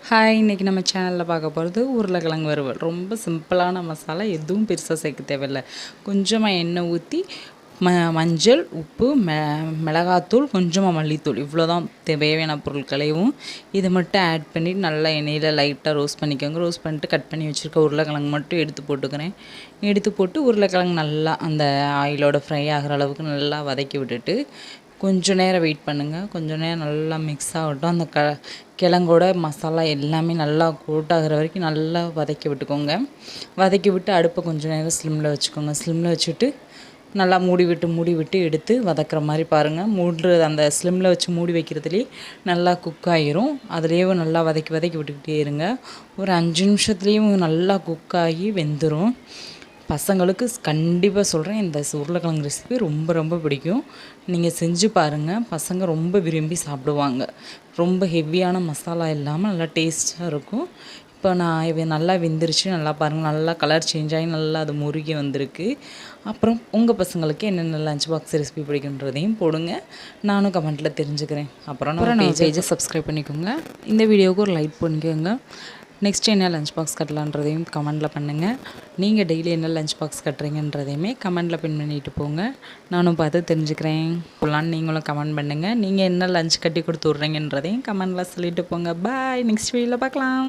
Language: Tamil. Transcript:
ஹாய், இன்றைக்கி நம்ம சேனலில் பார்க்க போகிறது உருளைக்கிழங்கு வறுவல். ரொம்ப சிம்பிளான மசாலா, எதுவும் பெருசாக சேர்க்க தேவையில்லை. கொஞ்சமாக எண்ணெய் ஊற்றி மஞ்சள், உப்பு, மிளகாத்தூள், கொஞ்சமாக மல்லித்தூள், இவ்வளோ தான் தேவையான பொருட்களையும் இதை மட்டும் ஆட் பண்ணி நல்லா எண்ணெயில் லைட்டாக ரோஸ்ட் பண்ணிக்கோங்க. ரோஸ்ட் பண்ணிட்டு கட் பண்ணி வச்சுருக்க உருளைக்கிழங்கு மட்டும் எடுத்து போட்டுக்கிறேன். எடுத்து போட்டு உருளைக்கிழங்கு நல்லா அந்த ஆயிலோட ஃப்ரை ஆகிற அளவுக்கு நல்லா வதக்கி விட்டுட்டு கொஞ்சம் நேரம் வெயிட் பண்ணுங்கள். கொஞ்சம் நேரம் நல்லா மிக்ஸ் ஆகட்டும். அந்த கிழங்கோட மசாலா எல்லாமே நல்லா கோட்டாகிற வரைக்கும் நல்லா வதக்கி விட்டுக்கோங்க. வதக்கி விட்டு அடுப்பை கொஞ்சம் நேரம் ஸ்லிம்மில் வச்சுக்கோங்க. ஸ்லிம்மில் வச்சுட்டு நல்லா மூடி விட்டு எடுத்து வதக்கிற மாதிரி பாருங்கள். அந்த ஸ்லிம்மில் வச்சு மூடி வைக்கிறதுலேயே நல்லா குக் ஆகிரும். அதுலேயே நல்லா வதக்கி விட்டுக்கிட்டே இருங்க. ஒரு 5 நிமிஷத்துலேயும் நல்லா குக் ஆகி வெந்துடும். பசங்களுக்கு கண்டிப்பாக சொல்கிறேன், இந்த உருளைக்கிழங்கு ரெசிபி ரொம்ப ரொம்ப பிடிக்கும். நீங்கள் செஞ்சு பாருங்கள், பசங்க ரொம்ப விரும்பி சாப்பிடுவாங்க. ரொம்ப ஹெவியான மசாலா இல்லாமல் நல்லா டேஸ்ட்டாக இருக்கும். இப்போ இது நல்லா வெந்துருச்சு. நல்லா பாருங்கள், நல்லா கலர் சேஞ்ச் ஆகி நல்லா அது முருகி வந்திருக்கு. அப்புறம் உங்கள் பசங்களுக்கு என்னென்ன லஞ்ச் பாக்ஸ் ரெசிபி பிடிக்குன்றதையும் போடுங்க. நானும் கமெண்ட்டில் தெரிஞ்சுக்கிறேன். அப்புறம் நம்ம பேஜை சப்ஸ்கிரைப் பண்ணிக்கோங்க. இந்த வீடியோவுக்கு ஒரு லைக் பண்ணிக்கோங்க. நெக்ஸ்ட் என்ன லஞ்ச் பாக்ஸ் கட்டலான்றதையும் கமெண்டில் பண்ணுங்கள். நீங்கள் டெய்லி என்ன லஞ்ச் பாக்ஸ் கட்டுறீங்கன்றதையுமே கமெண்டில் பின் பண்ணிட்டு போங்க. நானும் பார்த்து தெரிஞ்சுக்கிறேன். போகலான்னு நீங்களும் கமெண்ட் பண்ணுங்கள். நீங்கள் என்ன லஞ்ச் கட்டி கொடுத்து விட்றீங்கன்றதையும் கமெண்டில் சொல்லிட்டு போங்க. பாய், நெக்ஸ்ட் வீடியோவில் பார்க்கலாம்.